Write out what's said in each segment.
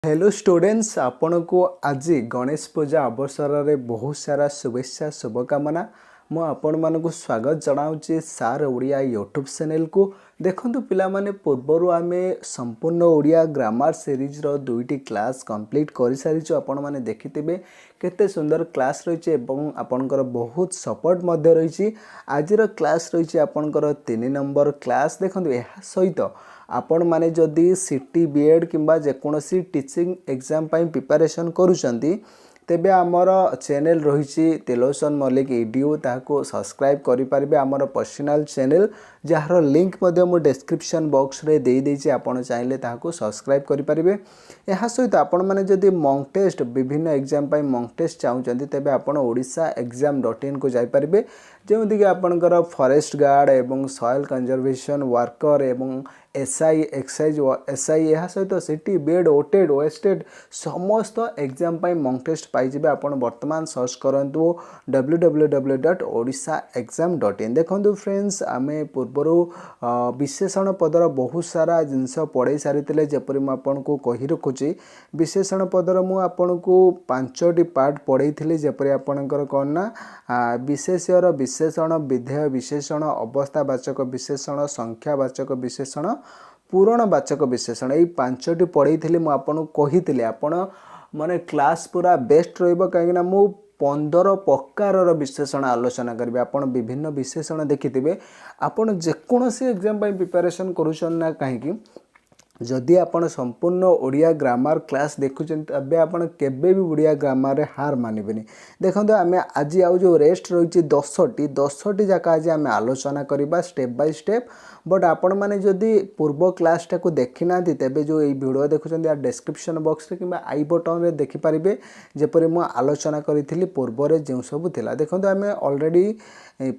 Hello students आपण को आज गणेश पूजा अवसर में बहुत सारा शुभेच्छा शुभकामना मु आपण मानक स्वागत जनाऊँगी सार ओडिया यूट्यूब चैनल को देखंतु पिला माने पूर्वर आम संपूर्ण ओडिया ग्रामर सीरीज रो दुईटी क्लास कंप्लीट कर सारी आपण माने देखिथिबे केते सुंदर क्लास रही आपणकर बहुत सपोर्ट मध्य रही आज क्लास रही आपणकर 3 नंबर क्लास देखंतु एहा सहित आपण माने जदि सिटी बीएड किंबा जेकोसी टीचिंग एग्जाम पाई प्रिपरेशन करूछंती तेबे आमर चैनल रही तिलोसन मल्लिक एडीओ ताको सब्सक्राइब करि पारिबे आमर पर्सनल चैनल जार लिंक मध्य मु डिस्क्रिप्शन बॉक्स रे दे देछि आपण चाहिले ताको सब्सक्राइब करि पारिबे एहा सहित आपण माने जदि मॉक टेस्ट विभिन्न एग्जाम पाई मॉक टेस्ट चाहुचंती तेबे आपण odishaexam.in को जाई पारिबे जेमति कि आपणकर फॉरेस्ट गार्ड एवं सॉइल कंजर्वेशन वर्कर एवं एसआई एक्साइज एसआई यह सहित सिटी बीएड ओटेड ओएसटेड समस्त एग्जाम पाई मॉक टेस्ट पाइबे आपण वर्तमान सर्च करंतु www.odishaexam.in देखंतु फ्रेंड्स आमे पूर्वर विशेषण पदर बहुत सारा जिनस पढ़ाई सारी जेपरी मु आपन को कहि रखुची विशेषण पदर मु आपन को 5टी पार्ट पढ़ाई थिले जेपरी आपनकर कोन ना विशेष्यर विशेषण विधेय विशेषण अवस्थावाचक विशेषण संख्यावाचक विशेषण पूरणवाचक विशेषण यही 5टी पढ़ाई थी मुझे कही आपण माने क्लास पूरा बेस्ट रहिबो कहीं मु 15 प्रकार विशेषण आलोचना करेंगे आपण विभिन्न विशेषण देखिथिबे आपण जेकोसी एग्जाम पाई प्रिपरेशन करूछन ना कहीं जदि आपण संपूर्ण ओडिया ग्रामर क्लास देखुचन तबे आपण केबे भी ओडिया ग्रामर रे हार मानिबेनी देखंतु आमे आज आउ जो रेस्ट रही 10टी जाका आज आमे आलोचना करिबा स्टेप बाय स्टेप बट आपण माने जदि पूर्व क्लास टाको देखि नांती तेबे जो এই वीडियो देखुचन या डिस्क्रिप्शन बॉक्स रे किबा आई बटन रे देखि पारिबे जेपरि मु आलोचना करिथिली पूर्व रे जेउ सब थिला देखंतु आमे ऑलरेडी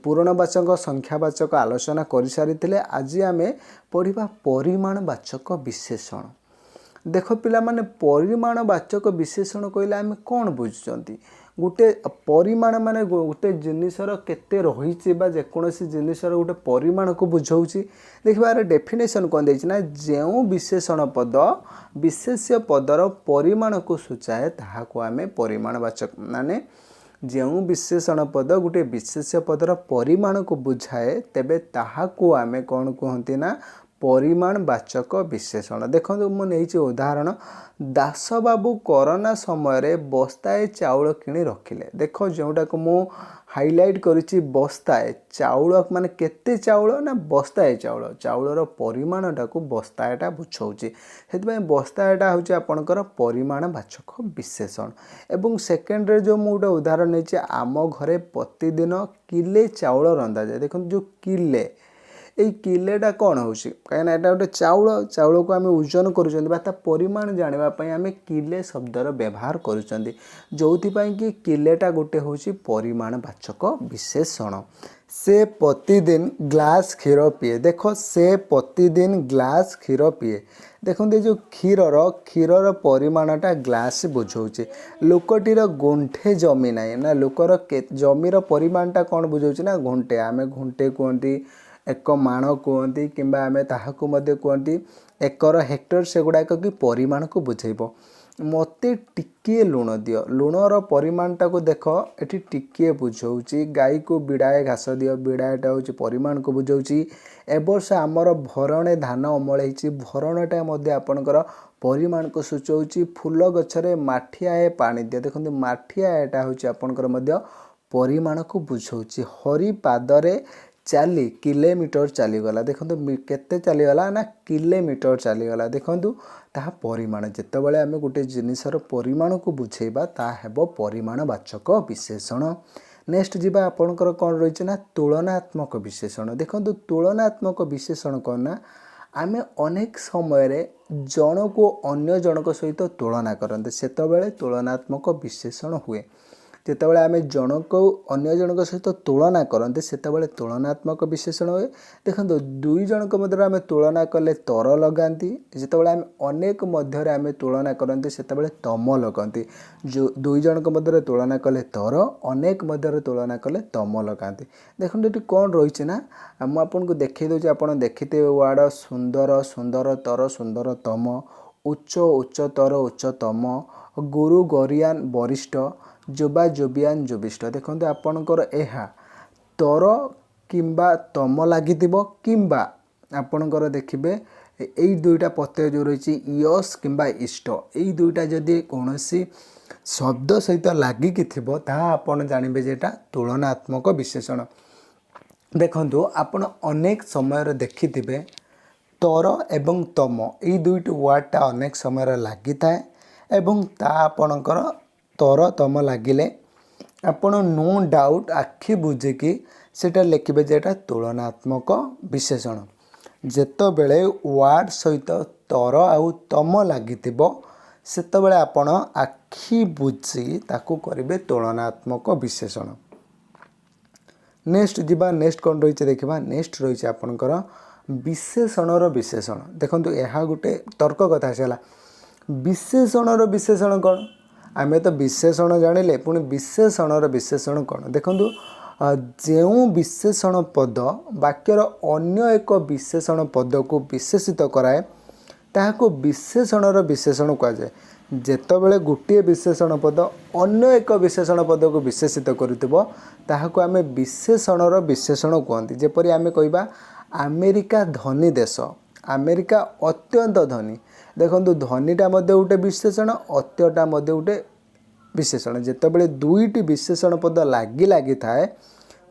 पूरणवाचक संख्यावाचक आलोचना कर सारी आज आमे पढ़िबा परिमाणवाचक विशेषण देख पिला माने परिमाणवाचक विशेषण कहले आमे कोन बुझुचंती गोटे परिमाण माने गोटे जिनिसर केते रही बा जेकोसी जिनिसर गोटे परिमाण को बुझाऊँगी देखिबार डेफिनेशन कौन देछि ना जो विशेषण पद विशेष्य पदर परिमाण को सूचाए ताहाको आमे परिमाणवाचक माने जो विशेषण पद गोटे विशेष्य पदर परिमाण को बुझाए तेबे ताहाको आमे कौन कहते ना परिमाणवाचक विशेषण देखो मुझे उदाहरण दास बाबू कोरोना समय बस्ताए चाउल किणी रखिले देख जोटा को मु हाइलाइट करिछि बस्ताए चाउल माने केते चाउल ना बस्ताए चाउल चाउलर परिमाणटा को बस्ताएटा बुझाऊँगी से बस्ताएटा हूँ आपणकर परिमाणवाचक विशेषण एवं सेकेंड रे जो मुझे उदाहरण नहीं आम घरे प्रतिदिन किले चाउल रंधा जाए देखो जो किले এই কিলেটা कौन होउछि कहीं एटा गोटे चाउल चाउल को आम ओजन कर परिमाण जाना आम किले शब्दर व्यवहार करुँच जो कि किलेटा गोटे होउछि परिमाणवाचक विशेषण से प्रतिदिन ग्लास क्षीर पिए देख से प्रतिदिन ग्लास क्षीर पिए देखते जो क्षीरर परिमाणटा ग्लास बुझाऊे लोकटीर गुंठे जमी ना ना लोकर जमीर परिमाणटा कौन बुझाऊे ना घुंटे आम घुंटे कहती एक माण कहती कि आम ताहाकू मध्य कहती एकर हेक्टर से गुड़ाक कि परिमाण को बुझेब मते टिके लुण दियो लुणर परिमाणटा को देख एटी टिके बुझाऊँगी गाई को बिड़ाए घास दियो बिड़ाएटा हूँ परिमाण को बुझाऊँगी एवर्ष आमर भरणे धान अमल होती भरणटा आपणकर परिमाण को सूचाऊँगी फूल गछरे माठियाए पानी दियो देखते माठियाएटा हूँ आपणकर परिमाण को बुझाऊँगी हरि पादरे चाली किलोमीटर चलीगला देखो केते चलीगला ना किलोमीटर चलीगला देखो ताहा परिमाण जितेबाला आम गोटे जिनिसर परिमाण को बुझेबा ता हेबो परिमाणवाचक विशेषण नेक्स्ट जीवा आपणकर कौन रही ना तुलनात्मक विशेषण देखो तुलनात्मक विशेषण कौन ना आम अनेक समय जन को अन्य जनक सहित तुलना करते से तुलनात्मक विशेषण हुए जितेबाला आम जन को अन्य जनक सहित तुलना करते से तुलनात्मक विशेषण हुए देखो दुई जनक मध्य आम तुलना कले तर लगाती जितेबाला आम अनेक मध्य आम तुलना करते से तम लगती जो दुई जनक मध्य तुलना कले तर अनेक मध्य तुलना कले तम लगाती देखो ये कौन रही ना मुझे देखी दूसरी आप देखते वार्ड सुंदर सुंदर तर सुंदर तम उच्च उच्चतर उच्चतम गुरु गरियान वरिष्ठ जुबा जुबियान जुबिष्ट देखो आपणकर यह तर किंबा तम लगी किंबा आपणकर देखिए यही दुईटा प्रत्यय जो रही यस किंबा इष्ट यही दुईटा जदि कौन शब्द सहित लगिकी थी आपण जानवे जेटा तुलनात्मक विशेषण देखु आपण अनेक समय देखिथे तर एवं तम यही दुईटी वर्डटा अनेक समय लगी थाए एवं ता आपणकर तर तम लगिले आपण नो डाउट आखि बुझिकी सेटा लिखिबे जेटा तुलनात्मक विशेषण जेतबेले वर्ड सहित तर आउ तम लागिथिबो सेतबेले आपण आखि बुझी ताकू करिवे तुलनात्मक विशेषण। नेक्स्ट जीवा नेक्स्ट कौन रही देखा नेक्स्ट रही आपणकर विशेषणर विशेषण देखो यह गोटे तर्क कथा आसला विशेषणर विशेषण कौन आमे तो विशेषण जानिले पुणी विशेषणर विशेषण कौन देखो जो विशेषण पद वाक्यर अन्य एक विशेषण पद को विशेषित कराए ताहाको विशेषणर विशेषण कहुए जेतबेले गोटे विशेषण पद अन्य एक विशेषण पद को विशेषित करुथिबो ताहाको आमे विशेषणर विशेषण कहते जेपरि आमे कहबा अमेरिका धनी देश अमेरिका अत्यंत धनी देखो धनीटा मध्य गोटे विशेषण अत्यटा मध्य गोटे विशेषण जेतबेले दुईटी विशेषण पद लगी थाए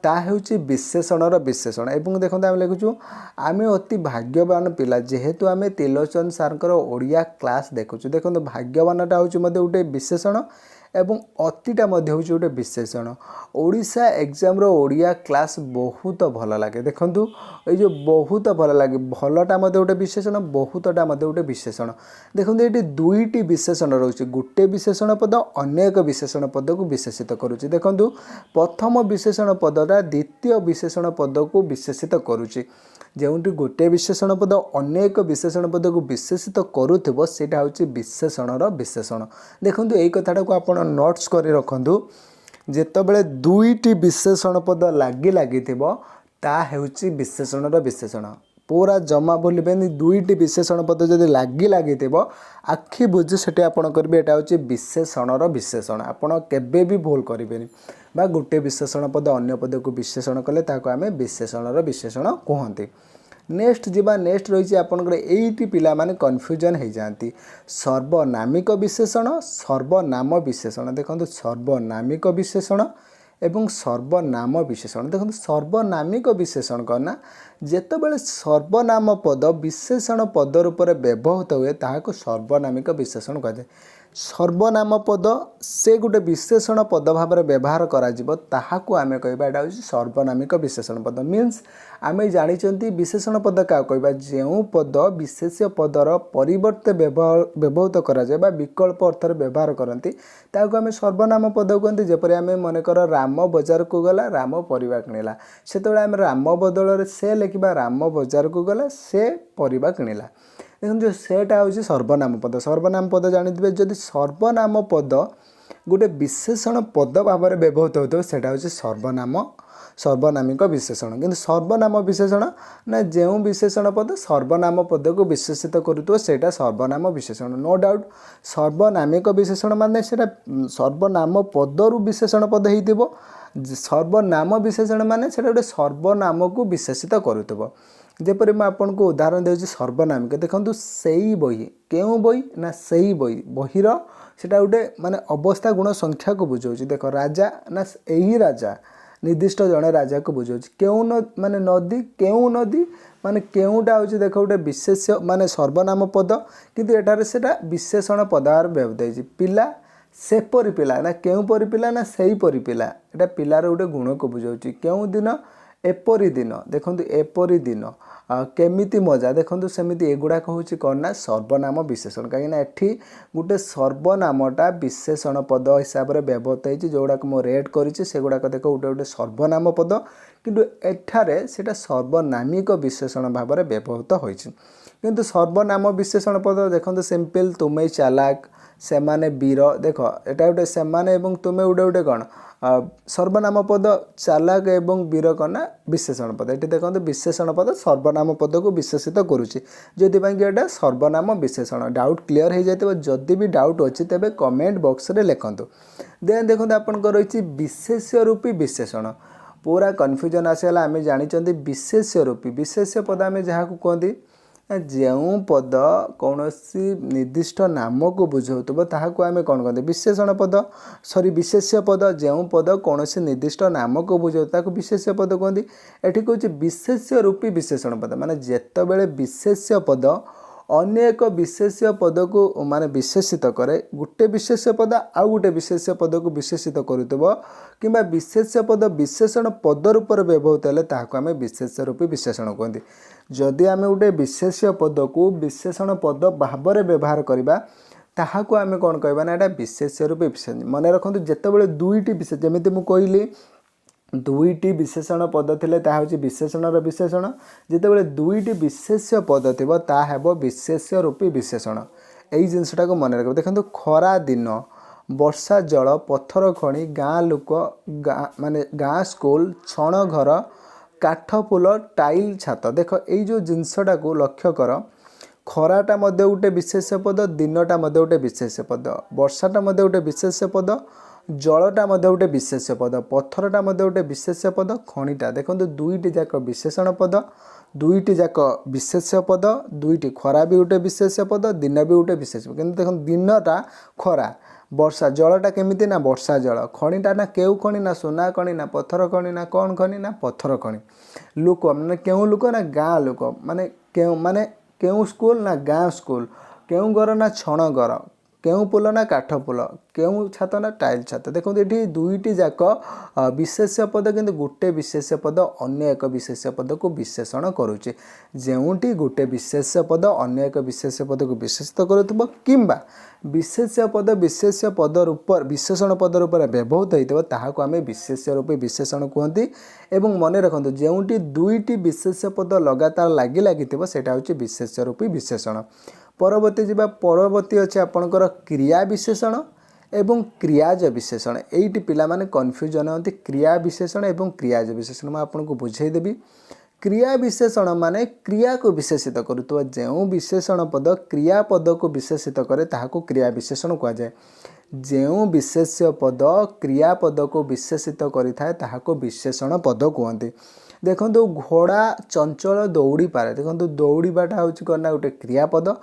ता हेउची विशेषणर विशेषण एवं देखो आम लिखुचु आम अति भाग्यवान पिला जेहेतु आम त्रिलोचन सारकर ओडिया क्लास देखुचु देखो भाग्यवानटा हूँ गोटे विशेषण एवं अतिटा मध्य हूँ गोटे विशेषण ओडिशा एग्जाम रो ओडिया क्लास बहुत भल लगे देखु ये जो बहुत भल लगे भलटा मध्य गोटे विशेषण बहुतटा मध्य गोटे विशेषण देखो ये दुईटी विशेषण रोचे गोटे विशेषण पद अन्य एक विशेषण पद को विशेषित करुच्ची देखो प्रथम विशेषण पदटा द्वितीय विशेषण पद को विशेषित करुच्ची जोटी गोटे विशेषण पद अन्य एक विशेषण पद को विशेषित करुथिबो सेटा होची विशेषणर विशेषण देखो यही कथाटा को आपण नोट्स करी रखंतु जेतबेले दुईटी विशेषण पद लगी ता हेउची विशेषणर विशेषण पूरा जमा भूलबेनि दुईटी विशेषण पद जदि लगी आखि बुझी सेठी आपण करिवे एटा होची विशेषणर विशेषण आपण केबे भी भूल करिवेनि बा गोटे विशेषण पद अन्य पद को विशेषण कले ताको आमे विशेषणर विशेषण कहते। नेक्स्ट जीवा नेक्स्ट रही आपंकर एटी पिला माने कन्फ्यूजन हो जाती सर्वनामिक विशेषण सर्वनाम विशेषण देखो सर्वनामिक विशेषण एवं सर्वनाम विशेषण देखो सर्वनामिक विशेषण कहना जेतबेले सर्वनाम पद विशेषण पद रूप में व्यवहृत हुए ताहाको सर्वनामिक विशेषण कहुए सर्वनाम पद से गोटे विशेषण पद भाव में व्यवहार करा ताहाको आमे कहबा एटा होची सर्वनामिक विशेषण पद मीन्स आमे जानिचंती विशेषण पद का कहबा जो पद विशेष्य पदर परिवर्ते व्यवहृत करा जाय बा विकल्प अर्थ व्यवहार करती ताको आमे सर्वनाम पद कहते जेपरि आमे मनकर राम बजार को गला राम परिबा किणिला सेतबेले आमे राम बदल से लिखा राम बजार को गला से परिबा किणिला देखो जो सेटा हूँ सर्वनाम पद जानते जदि सर्वनाम पद गोटे विशेषण पद भाव में व्यवहृत होता है हूँ सर्वनाम सर्वनामिक विशेषण किंतु सर्वनाम विशेषण ना जो विशेषण पद सर्वनाम पद को विशेषित करुतो सेटा सर्वनाम विशेषण नो डाउट सर्वनामिक विशेषण माने सेटा सर्वनाम पदरु विशेषण पद होइतिबो सर्वनाम विशेषण माने सेटा गोटे सर्वनाम को विशेषित करुतो जेपरि मैं आपन को उदाहरण देउछि सर्वनामिक देखंतु सेई बही केउ बही ना सेई बही बहीर सेटा गोटे माने अवस्था गुण संख्या को बुझाउछि देखो राजा ना एही राजा निर्दिष्ट जड़े राजा को बुझाउछि केउ माने नदी केउ नदी माने केउटा होछि देखो गोटे विशेष्य माने सर्वनाम पद किंतु एटारे सेटा विशेषण पदार व्यवहार होछि पिला सेपरि पिला ना केउ परि पिला ना सेई परि पिला एटा पिलार गोटे गुण को बुझाउछि केउ दिन एपरी दिन देखो एपरी दिन केमिति मजा देखो सेमिति एगुड़ाक हूँ कौन ना सर्वनाम विशेषण कहीं एठी गोटे सर्वनामटा विशेषण पद हिसाब से व्यवहृत होती जोगुड़ाक मु रेड करी से गुड़ाक देख गोटे गोटे सर्वनाम पद किंतु एठारे सेटा सर्वनामिक विशेषण भाव में व्यवहृत होती किंतु सर्वनाम विशेषण पद देखो सिंपल तुम्हें चालाक सेमाने वीर देख एटा गोटे सेमाने एवं तुमे गोटे गोटे कौन सर्वनाम पद चालाक एवं वीर कौन ना विशेषण पद। ये देखो विशेषण पद सर्वनाम पद को विशेषित करुच्ची जो कि सर्वनाम विशेषण। डाउट क्लीयर हो जाए जदि भी डाउट अच्छी तेज कमेंट बॉक्स रे लिखंतु। देन देखो आपंकर रही विशेष्य रूपी विशेषण पूरा कन्फ्यूजन आसगला। आम जानी विशेष्य रूपी विशेष्य पद आम जहाँ को कहते जो पद कौन निर्दिष्ट नाम को बुझाऊब ताकू आम कौन कहते विशेषण पद सॉरी विशेष्य पद जो पद कौन निर्दिष्ट नाम को बुझाऊ विशेष्य पद कहते। ये कौन विशेष्य रूपी विशेषण पद माने जेतेबेले विशेष्य पद अन्य एक विशेष्य पद को माने विशेषित करे गोटे विशेष्य पद आउ गोटे विशेष्य पद को विशेषित करुव किंबा विशेष्य पद विशेषण पद रूप व्यवहृत है ताकू आम विशेष्य रूपी विशेषण कहते। जदि आम गोटे विशेष्य पद को विशेषण पद भाव में व्यवहार करवा ताकू आम कौन कहवा ना विशेष्य रूपी विशेषण। मन रखु जितेबाला दुईटी विशेष जमी मुझे कहली दुईटी विशेषण पद थिले ता होची विशेषणर विशेषण जितेबाला दुईटी विशेष्य पद थिबो ता हेबो विशेष्य रूपी विशेषण। एई जिनसटा को मन रखो देखो खरा दिन वर्षा जल पत्थर खणी गाँ लोक माने गाँ स्कूल छण घर काठ फूल टाइल छात देख यही जो जिनसटा को लक्ष्य कर खराटा मध्य गोटे विशेष्य पद दिनटा मध्य गोटे विशेष्य पद वर्षाटा मध्य गोटे विशेष्य पद जलटा मध्य गोटे विशेष्य पद पत्थरटा मध्य गोटे विशेष्य पद खणीटा देखो दुईटी जाक विशेषण पद दुईटी जाक विशेष्य पद दुईटी खरा भी गोटे विशेष्य पद दिन भी गोटे विशेष्य कि देखो दिनटा खरा वर्षा जलटा केमिति ना वर्षा जल खणीटा ना केउ खणी ना सोना खणी ना पत्थर खणी ना कौन खणी ना पत्थर खणी लोक माने केउ लोक ना गाँ लोक माने केउ स्कूल ना गाँ स्कूल केउ घर ना छण घर केउ पुल ना काठ पुल केउ छात ना टाइल छात देखो ये दुईटी जाक विशेष्य पद किंतु गोटे विशेष्य पद अन्य एक विशेष्य पद को विशेषण करुचे जोटी गोटे विशेष्य पद अन्य एक विशेष्य पद को विशेषित करुव किंबा विशेष्य पद रूप विशेषण पद रूप व्यवहृत होता आम विशेष्य रूपी विशेषण कहती। एवं मन रखु जोटी दुईटी विशेष्य पद लगातार लगी लगी सेटा होची विशेष्य रूपी विशेषण। परवर्ती जीवा परवर्ती अच्छे आपणकर क्रिया विशेषण एवं क्रियाज विशेषण। एइटी पिला माने कन्फ्यूजन होती क्रिया विशेषण एवं क्रियाज विशेषण मैं आपको बुझेदेवी। क्रिया विशेषण माने क्रिया को विशेषित करुवा जो विशेषण पद क्रिया पद को विशेषित करे ताहाको क्रिया विशेषण कह जाए। जो विशेष्य पद क्रिया पद को विशेषित करिथाए ताहाको विशेषण पद कहते। देखो घोड़ा चंचल दौड़ी पारे देखो दौड़ाटा हूँ कौन गोटे क्रियापद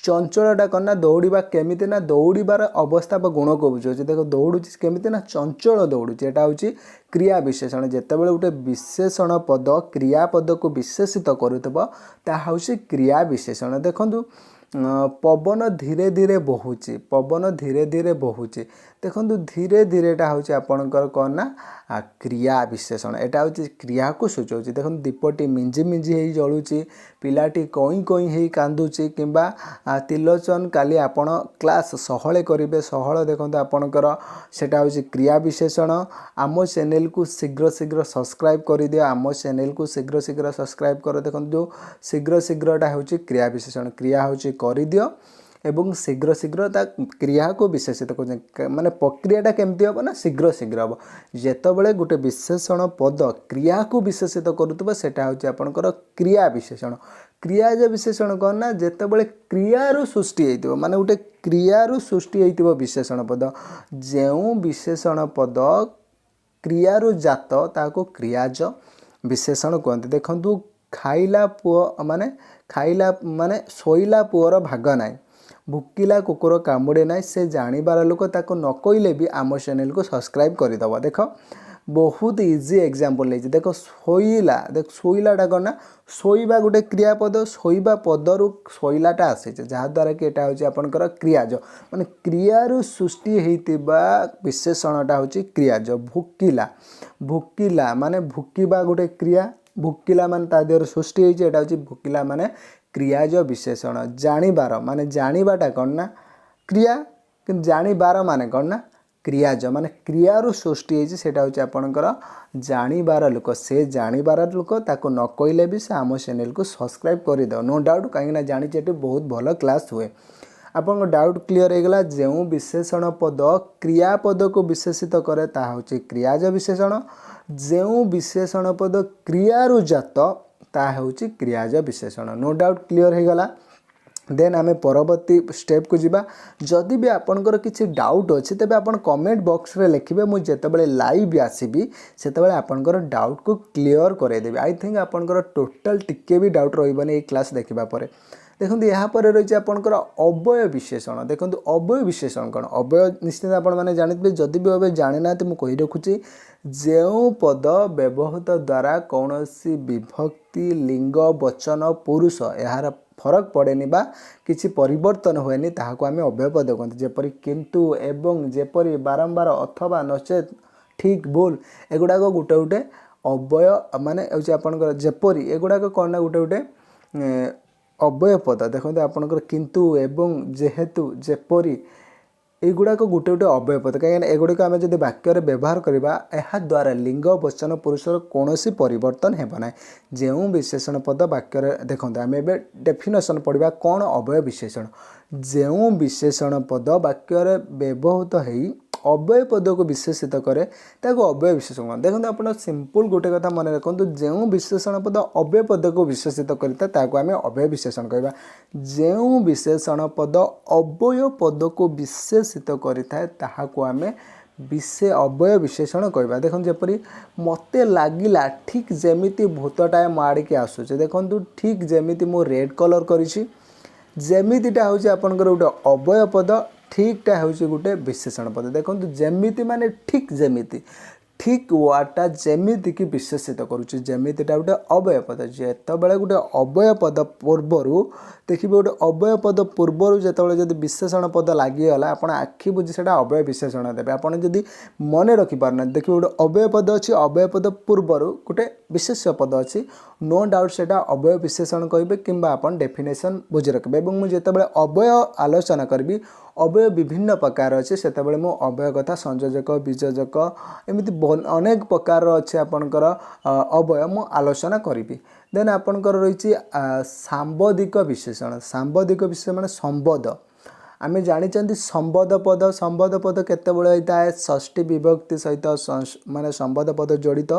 चंचलटा कौन दौड़ा केमिति ना दौड़ार अवस्था गुण को बुझे देखो दौड़ुची केमिति ना चंचल दौड़ुची एटा हूँ क्रिया विशेषण। जितेबाला गोटे विशेषण पद क्रियापद को विशेषित करुवा ताहा हूँ क्रिया विशेषण। देखो पवन धीरे धीरे बहुची पवन धीरे धीरे बहुची देखो धीरे धीरेटा हूँ आपणकर कौन ना क्रिया विशेषण एटा हूँ क्रिया को सूचाऊँ। देखो दीपटी मिंजी मिंजी हो जलुची पिलाटी कई कई हो कांदुची किंबा तिलोचन काली आपण क्लास सहले करेंगे सहल देखो आपणकर सेटा हूँ क्रिया विशेषण। आम चैनल को शीघ्र शीघ्र सब्सक्राइब कर दियो आम चैनल को शीघ्र शीघ्र सब्सक्राइब कर देखो जो शीघ्र शीघ्रटा हूँ क्रिया विशेषण क्रिया हूँ कर दियो एवं शीघ्र शीघ्र ता क्रिया को विशेषित कर माने प्रक्रियाटा केमती हम ना शीघ्र शीघ्र हम जितेबाला गोटे विशेषण पद क्रिया को विशेषित करुवा सेटा हूँ आपणकर क्रिया विशेषण। क्रियाज विशेषण कौन ना जितेबाला क्रियारू सृष्टि होइतिबो माने गोटे क्रियारू सृष्टि होइतिबो विशेषण पद जो विशेषण पद क्रियारू जात ताको क्रियाज विशेषण कहते। देखो खाइला पुओ माने शोइला पुओर भाग नाई भुकिला कुकुर कामुड़े ना से जानिबार लोक ताको न कहले भी आम चैनल को सब्सक्राइब करदे। देख बहुत इजी एग्जांपल ले देखो शोइला देख शोइलाटा कौन ना शोइबा गोटे क्रियापद शोइबा पदरू शोइलाटा आसी जहाँद्वारा कि एटा हूँ आपणकर क्रियाज माने क्रियारू सृष्टि होइतिबा विशेषणटा हूँ क्रियाज। भुकिला भुकिला माने भुकिबा गोटे क्रिया भुकिला माने ता देहर सृष्टि होइछि एटा हूँ भुकिला माने क्रियाज विशेषण। जानिबार माने जानिबाटा कौन ना क्रिया कि जानिबार माने कौन ना क्रियाज माने क्रियारू सृष्टि होइछि सेटा हूँ आपणकर जानिबार लोक से जानिबार लोक ताको न कहले भी से आम चैनल को सब्सक्राइब कर दो नो डाउट कहीं जानी बहुत भल क्लास हुए। आपन डाउट क्लियर हो गला जो विशेषण पद क्रियापद को विशेषित करे ताहा होची क्रियाज विशेषण जो विशेषण पद क्रियारु जात ताहा होची क्रियाज विशेषण नो डाउट क्लियर हो गला देन आम परवर्ती स्टेप को जीवा जदि भी आपनकर किसी डाउट अच्छे तेज आप कमेंट बॉक्स रे लिखिए मुझे जितेबाला लाइव आसबि से आपनकर डाउट को क्लियर करदेवी आई थिंक आपनकर टोटल टिके भी डाउट रही ये क्लास देखा पर देखो यहाँ पर रही आपंकर अव्यय विशेषण देखो अव्यय विशेषण कौन अव्यय निश्चित आपने जानते जदि भी अव्यय जानी ना मुझे कही रखुची जो पद व्यवहृत द्वारा कौन सी विभक्ति लिंग वचन पुरुष यार फरक पड़ेनि बा किसी परिवर्तन हुएनि ताहाको आमे अव्यय पद कहते जेपरि किंतु एवं जेपरि बारंबार अथवा नचेत ठीक भूल एगुड़ाक गोटे गोटे अव्यय माने होची आपनकर जेपरि एगुड़ाक कौन ना गोटे गोटे अव्यय पद देखते आपनकर किंतु एवं जेहेतु जेपरि एगुड़ाक गोटे गोटे अव्यय पद कहीं एगुड़िक आम जब वाक्य व्यवहार करवा यह द्वारा लिंग वचन पुरुषर कौन परिवर्तन हेबना जो विशेषण पद वाक्य देखो आम ए डेफिनेशन पढ़ा कौन अव्यय विशेषण जो विशेषण पद वाक्य व्यवहृत हो अव्यय पद को विशेषित करे ताको अव्यय विशेषण देखो आप सिंपल गोटे कथा मन रखु जो विशेषण पद अव्यय पद को विशेषित करता ताको आम अव्यय विशेषण कहवा जो विशेषण पद अव्यय पद को विशेषित करता है ताहाको आम अव्यय विशेषण कहवा देखो जपरी मते लागिला ठीक जेमिति भूतटाए मो आड़े आसूचे देखो ठीक जेमिति मो रेड कलर करिछि जेमितिटा होछि आपनकर गोटे अव्यय पद ठीकटा हूँ गोटे विशेषण पद देखो जमीति माने ठीक जमीति ठीक वार्डटा जमीति की विशेषित करुच्ची जमीतिटा गोटे अव्यय पद जितेबाला गोटे अव्यय पद पूर्वर देखिए गोटे अव्यय पद पूर्वर जो जब विशेषण पद लगिगला आप आखि बुझी से अव्यय विशेषण देते आपड़ जदि मन रखिपारना देखिए गोटे अव्यय पद अच्छी अव्यय पद पूर्वर गोटे विशेष पद अच्छी नो डाउट से अव्यय विशेषण कहे कि डेफिनेशन बुझी रखिए और मुझे अव्यय आलोचना करी अव्यय विभिन्न प्रकार अच्छे से अव्यय कथा संयोजक बीजोजक एमती अनेक प्रकार अच्छे आपणकर अव्यय मु आलोचना करी देन आपणकर रही सांबोधिक विशेषण सांबोधिक विशेषण माने संबोध आम जानी संबोध पद केतबेले होता है षष्ठी विभक्ति सहित माने संबोध पद जड़ित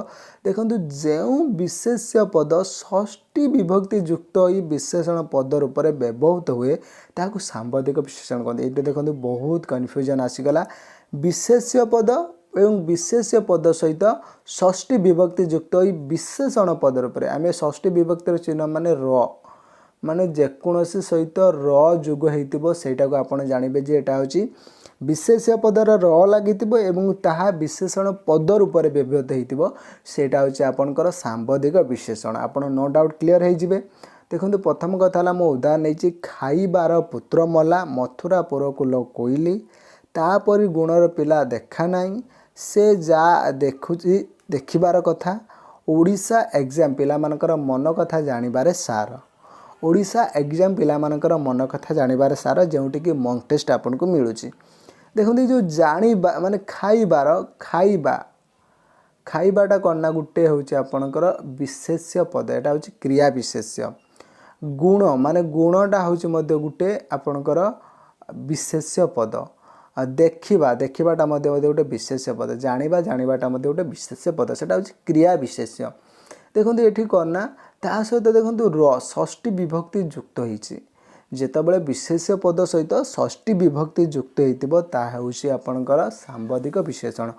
देखो जो विशेष्य पद षष्ठी विभक्ति युक्त विशेषण पद रूप में व्यवहृत हुए ताकू सांबोधिक विशेषण कहते ये देखो बहुत कन्फ्यूजन आसीगला विशेष्य पद एवं विशेष्य पद सहित षष्ठी विभक्ति युक्त विशेषण पद रूप में आम षष्ठी विभक्तिर चिन्ह माने र माने जेकोसी सहित र जुग होटा को आप जानवे जे एटा होची विशेष्य पदर र लगी ताहा विशेषण पद रूप में व्यवहृत होटा होची आपनकर सांबोधिक विशेषण आप नो डाउट क्लियर हो देखो प्रथम कथा मो उदाहरण नहीं खाइबार पुत्र मला मथुरापुर कुल कोइली तापरी गुणर पिला देखा नाई से जा देखुची देखिबार कथा ओडिशा एग्जाम पिला मानकर मन कथा जानिबारे सार ओडिशा एग्जाम पिला मानकर मन कथा जानिबारे सार जोंटी कि मॉक टेस्ट आपन को मिलुची देखो जो जानिबा माने खाइबार खाइबाटा कन्ना गुटे होची आपनकर विशेष्य पद एटा होची क्रिया विशेष्य गुण माने गुणटा होची मध्य गुटे आपनकर विशेष्य पद देखिबाटा मध्य गोटे विशेष्य पद जानिबाटा मध्य गोटे विशेष्य पद सेटा होची क्रिया विशेष्य देखो ये करना ता सहित देखो र षष्ठी विभक्ति युक्त होती जितेबाला विशेष्य पद सहित षष्ठी विभक्ति युक्त होती आपणकर सांबोधिक विशेषण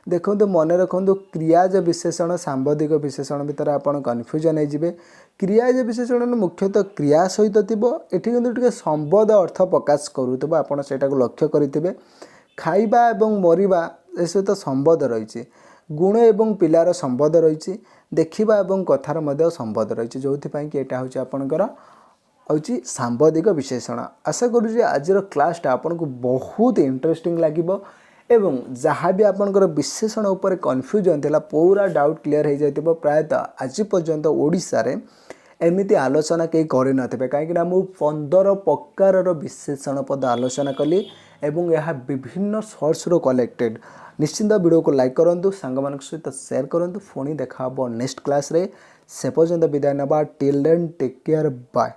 देखो मन रखु क्रियाज विशेषण सांबोधिक विशेषण भितर आप कन्फ्यूजन हो क्रियाज विशेषण मुख्यतः क्रिया सहित थी संबोध अर्थ प्रकाश करूँ आप लक्ष्य करेंगे खाइबा एवं मरिबा ए सहित संबोध रही गुण एवं पिलार संबोध रही देखिबा एवं कथार मध्य संबोध रही जो कि यहाँ हूँ आपणकर हूँ सांबोधिक विशेषण आशा करुँच आज क्लासटा आपन को बहुत इंटरेस्टिंग लगे एवं जहाँ भी आपंकर विशेषण उपर कन्फ्यूजन थिला पूरा डाउट क्लियर हो जाए प्रायतः आज पर्यंत ओडिशा रे एमिति आलोचना कहीं करें कहीं 15 प्रकार विशेषण पद आलोचना कली एवं यह विभिन्न सोर्स रो कलेक्टेड निश्चिंत वीडियो को लाइक करूँ सांग सहित शेयर करूँ पुणी देखा नेक्स्ट क्लास रे से पर्यंत विदाय नवा till then take care bye.